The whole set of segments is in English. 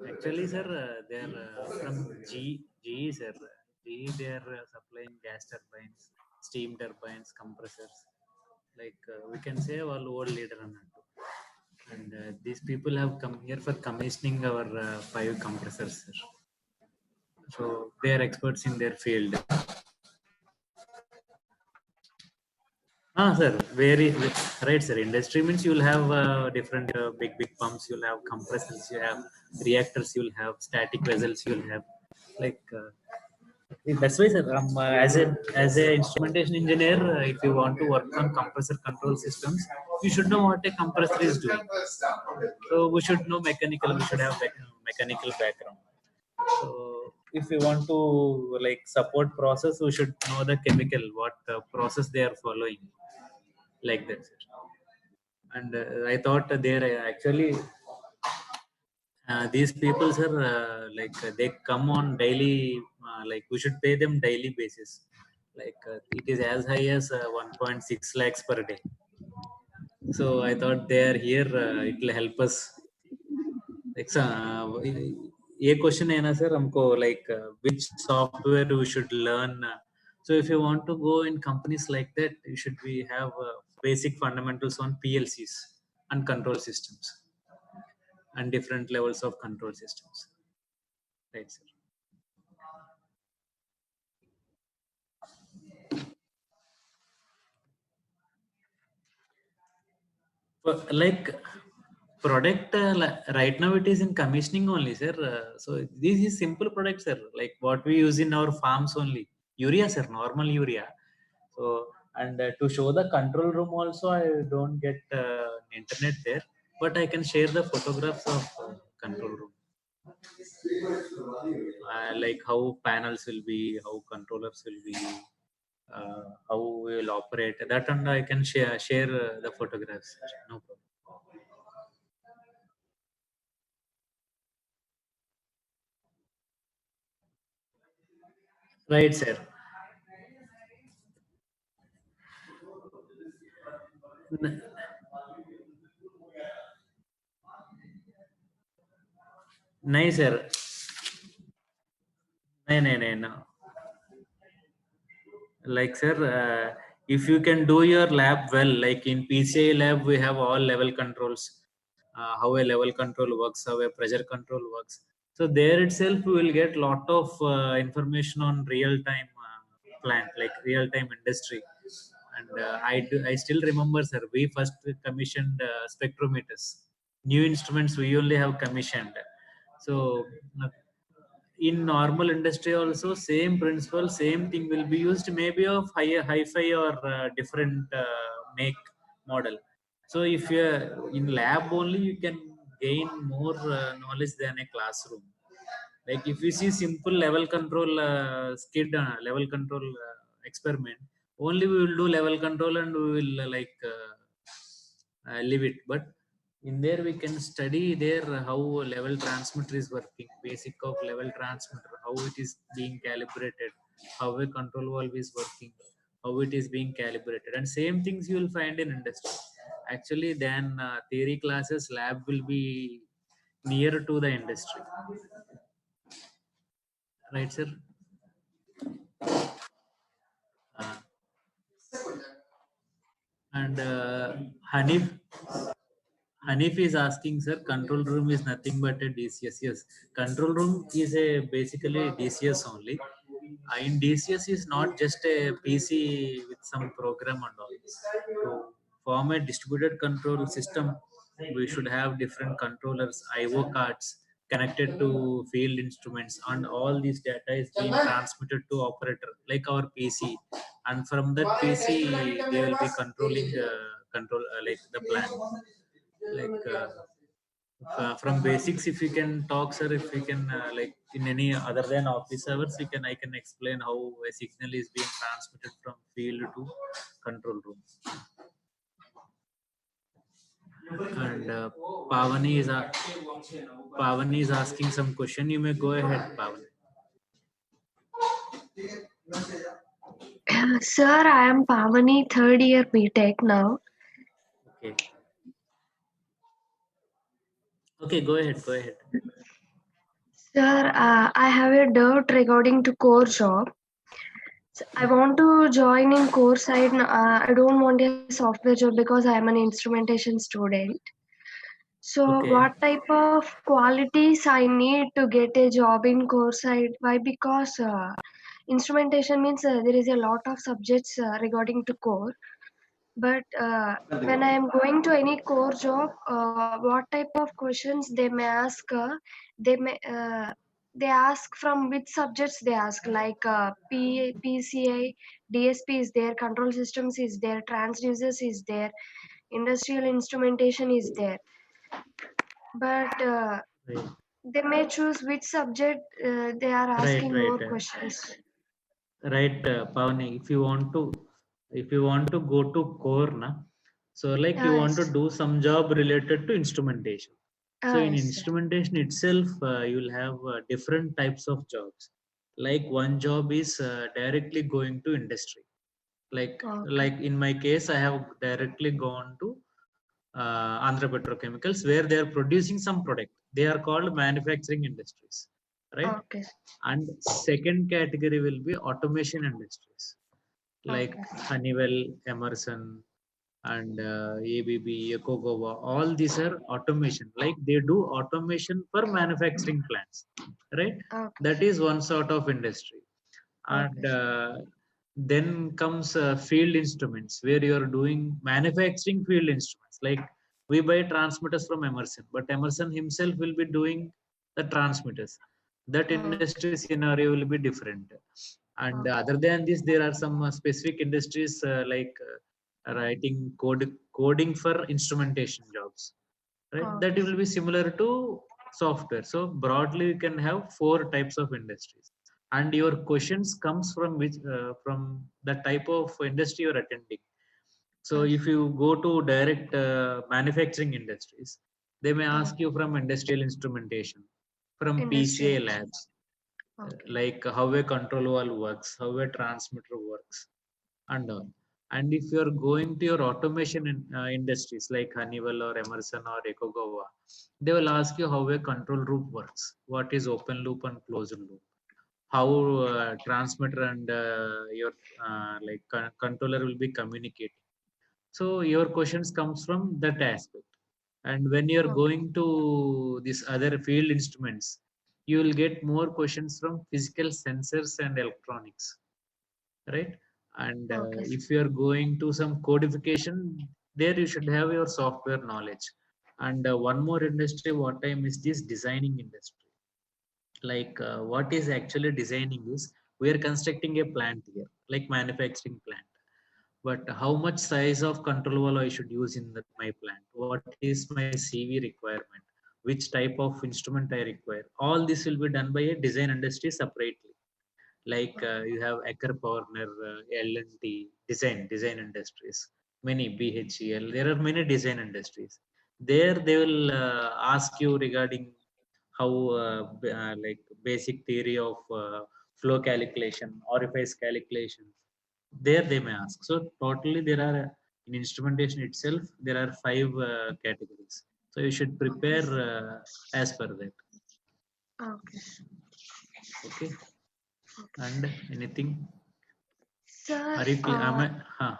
Actually, sir, they are from GE, sir. GE, they are supplying gas turbines, steam turbines, compressors. Like we can say all world leader annattu. And these people have come here for commissioning our 5 compressors, sir. So they are experts in their field. Sir, very right, sir. Industry means you'll have different big pumps. You'll have compressors. You have reactors. You'll have static vessels. You'll have like that's why, sir. As a instrumentation engineer, if you want to work on compressor control systems, you should know what a compressor is doing. So we should know mechanical. We should have mechanical background. So if we want to like support process, we should know the chemical, what process they are following, like that, sir. And I thought they're actually these people, sir, like they come on daily, like we should pay them daily basis. Like it is as high as 1.6 lakhs per day. So I thought they are here, it will help us. Like ये question है ना sir हमको, like which software we should learn. So if you want to go in companies like that, you should be have basic fundamentals on PLCs and control systems and different levels of control systems. Right, sir. Like product right now it is in commissioning only, sir. So this is simple product, sir, like what we use in our farms only. Urea, sir, normal urea. So and to show the control room also, I don't get internet there, but I can share the photographs of control room, like how panels will be, how controllers will be, how we will operate that, and I can share the photographs, sir. No problem. Right, sir. N- नहीं sir, नहीं नहीं नहीं no. Like sir, if you can do your lab well, like in PCI lab we have all level controls, how a level control works, how a pressure control works. So there itself we will get lot of information on real time plant, like real time industry. And I still remember, sir, we first commissioned spectrometers, new instruments we only have commissioned. So uh, in normal industry also same principle, same thing will be used, maybe of higher hi-fi or different make model. So if you in lab only, you can gain more knowledge than a classroom. Like if you see simple level control skid, level control experiment, only we will do level control and we will leave it. But in there we can study there how level transmitter is working, basic of level transmitter, how it is being calibrated, how a control valve is working, how it is being calibrated, and same things you will find in industry. Actually then theory classes, lab will be near to the industry. Right, sir. uh, and Hanif Hanif is asking, sir, control room is nothing but a DCS. Yes, control room is a basically DCS only. In DCS is not just a PC with some program and all. To form a distributed control system, we should have different controllers, IO cards connected to field instruments, and all this data is being transmitted to operator like our PC, and from that PC they will be controlling control like the plant. Like from basics, if you can talk, sir, if you can like in any other than office hours, you can I can explain how a signal is being transmitted from field to control room. And Pavani is asking some question. You may go ahead, Pavani. Sir, I am Pavani, third year BTech now. Okay. Okay, go ahead. Go ahead. Sir, I have a doubt regarding to core job. I want to join in core side. I don't want a software job because I am an instrumentation student. So, Okay. what type of qualities I need to get a job in core side? Why? Because instrumentation means there is a lot of subjects regarding to core. But when I am going to any core job, what type of questions they may ask? They may they ask from which subjects they ask, like PCI, DSP is there, control systems is there, transducers is there, industrial instrumentation is there. But Right. they may choose which subject they are Right. asking Right. more questions. Right, Pavani, if you want to go to core na, so like you want to Yes, do some job related to instrumentation. So in yes, sir. instrumentation itself, you'll have different types of jobs. Like one job is directly going to industry. Okay, Like in my case, I have directly gone to Andhra Petrochemicals, where they are producing some product. They are called manufacturing industries, right? okay, And second category will be automation industries, like okay, Honeywell, Emerson, and ABB, Yokogawa. All these are automation, like they do automation for manufacturing plants, right? okay, That is one sort of industry. And okay, then comes field instruments, where you are doing manufacturing field instruments. Like we buy transmitters from Emerson, but Emerson himself will be doing the transmitters. That okay, industry scenario will be different. And okay. other than this, there are some specific industries, like writing coding for instrumentation jobs, right? That Okay, will be similar to software. So broadly you can have four types of industries, and your questions comes from which, from the type of industry you're attending. So yes, if you go to direct manufacturing industries, they may uh, ask you from industrial instrumentation, from PCA industrial. labs, Okay, like how a control valve works, how a transmitter works, and all. And if you're going to your automation industries like Honeywell or Emerson or Ecogawa, they will ask you how a control loop works, what is open loop and closed loop, how transmitter and your controller will be communicating. So your questions comes from that aspect. And when you're okay, going to this other field instruments, you will get more questions from physical sensors and electronics, right? And okay, if you are going to some codification, there you should have your software knowledge. And one more industry, what I missed is designing industry. Like what is actually designing is, we are constructing a plant here, like manufacturing plant. But how much size of control valve I should use in my plant? What is my CV requirement? Which type of instrument I require? All this will be done by a design industry separately. Like you have Acker Corner, L&T, design industries, many BHEL. There are many design industries. There they will ask you regarding how like basic theory of flow calculation, orifice calculations. There they may ask. So totally there are in instrumentation itself there are five categories. So you should okay, prepare as per that. okay. Okay. And anything? Sir, Are you clear? Huh.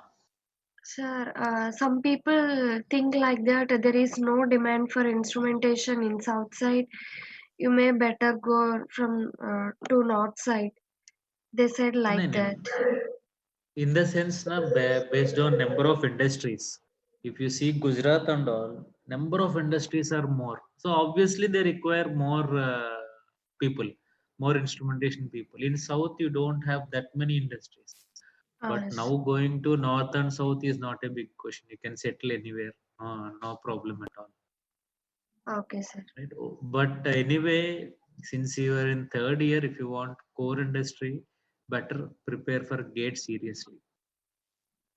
sir, some people think like that there is no demand for instrumentation in south side. You may better go from to north side. They said No, like no, that. no. In the sense, na, based on number of industries. If you see Gujarat and all, number of industries are more. So obviously they require more people, more instrumentation people. In South, you don't have that many industries. But Yes. now going to North and South is not a big question. You can settle anywhere, no problem at all. Okay, sir. Right? But anyway, since you are in third year, if you want core industry, better prepare for GATE seriously,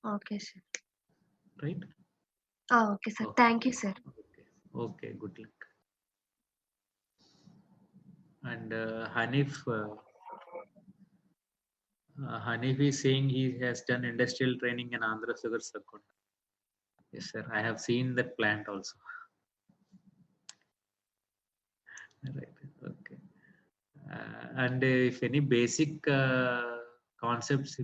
Okay, sir. right? Okay, sir. Okay, Thank you, sir. okay, okay. Good luck. And Hanif is saying he has done industrial training in Andhra Sugar Sakonda. Yes, sir. I have seen that plant also. Right. Okay. And if any basic concepts,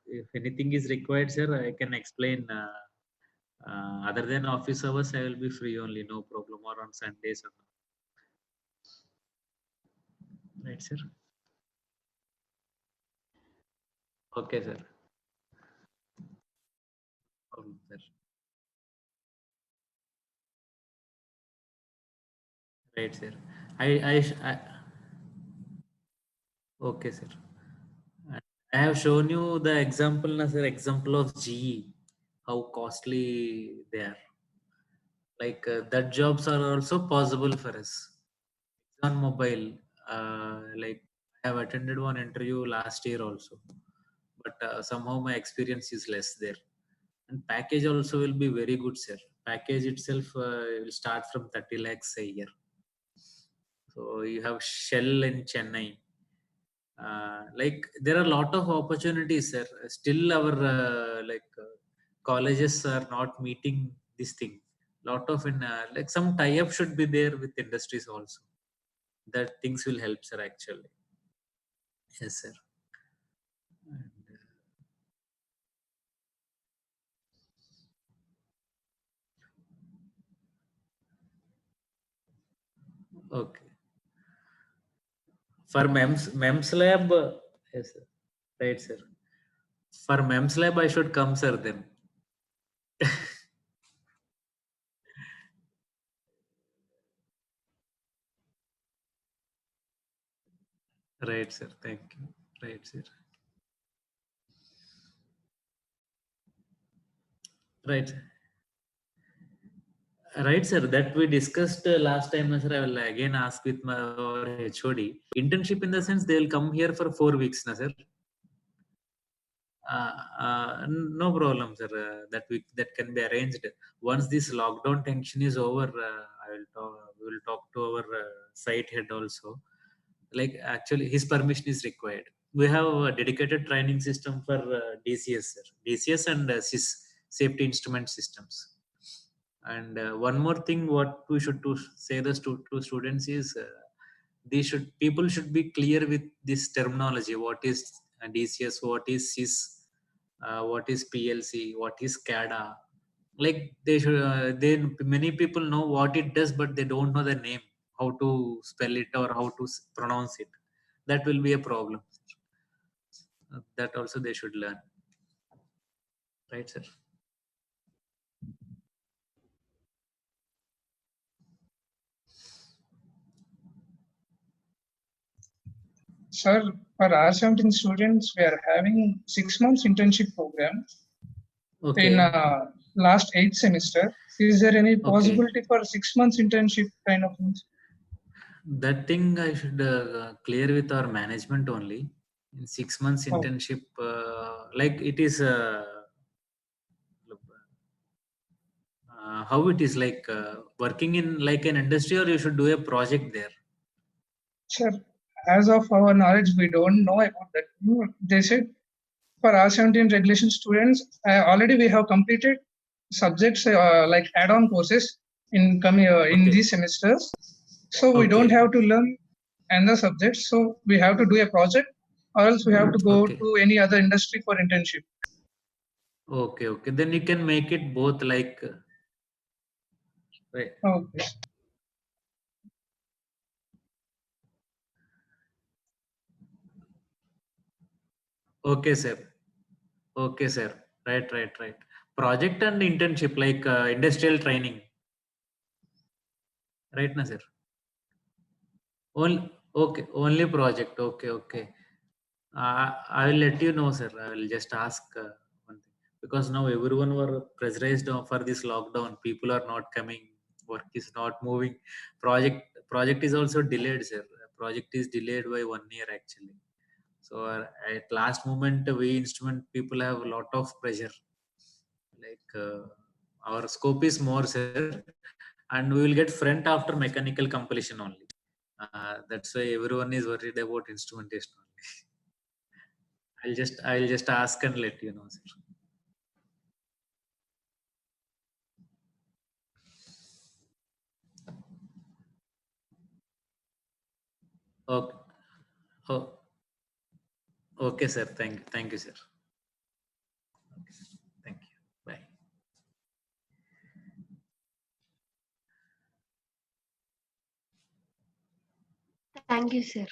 if anything is required, sir, I can explain. Other than office hours, I will be free only, no problem, or on Sundays. Right, sir? Okay, sir. Problem, sir. Right, sir. I okay, sir. And I have shown you the example, na, sir, example of GE, how costly they are. Like that jobs are also possible for us. On mobile, like I have attended one interview last year also, but somehow my experience is less there. And package also will be very good, sir. Package itself will start from 30 lakhs a year. So you have Shell in Chennai. Like there are a lot of opportunities, sir. Still, our colleges are not meeting this thing. Lot of like some tie-up should be there with industries also. That things will help, sir. Actually, yes, sir. And, okay. For MEMS lab, yes, sir. Right, sir. For MEMS lab, I should come, sir. Then, right, sir. Thank you. Right, sir. Right. Right, sir. That we discussed last time, sir. I will again ask with my our HOD. Internship in the sense they will come here for 4 weeks, na, sir. No problem, sir. That can be arranged. Once this lockdown tension is over, I will talk. We will talk to our site head also. Like actually, his permission is required. We have a dedicated training system for DCS, sir. DCS and SIS, safety instrument systems. And one more thing, what we should to say this to students is, they should people should be clear with this terminology. What is DCS? What is SIS? What is PLC? What is SCADA? Like they should. They many people know what it does, but they don't know the name, how to spell it or how to pronounce it. That will be a problem. That also they should learn, right, sir? Sir, for R17 students, we are having 6 months internship program in Okay. last 8th semester. Is there any Okay. possibility for 6 months internship kind of things? That thing I should clear with our management only. In 6 months Oh, internship, like it is, how it is like working in like an industry, or you should do a project there. sir, as of our knowledge, we don't know about that. They said for R17 regulation students, already we have completed subjects like add-on courses in coming in Okay. these semesters. So we don't Okay. have to learn another subjects. So we have to do a project, or else we have to go Okay. to any other industry for internship. Okay. Okay. Then you can make it both like, right. Okay. Okay, sir. Okay, sir. Right. Right. Right. Project and internship, like industrial training, right, na, sir? Only okay. Only project. Okay. Okay. I will let you know, sir. I will just ask one thing, because now everyone were pressurized for this lockdown. People are not coming. Work is not moving. Project is also delayed, sir. Project is delayed by 1 year actually. So at last moment, we instrument people have a lot of pressure. Like our scope is more, sir, and we will get front after mechanical completion only. That's why everyone is worried about instrumentation only. I'll just ask and let you know, sir. Okay. Oh, okay, sir. Thank you, sir. Okay, thank you. Bye. Thank you, sir.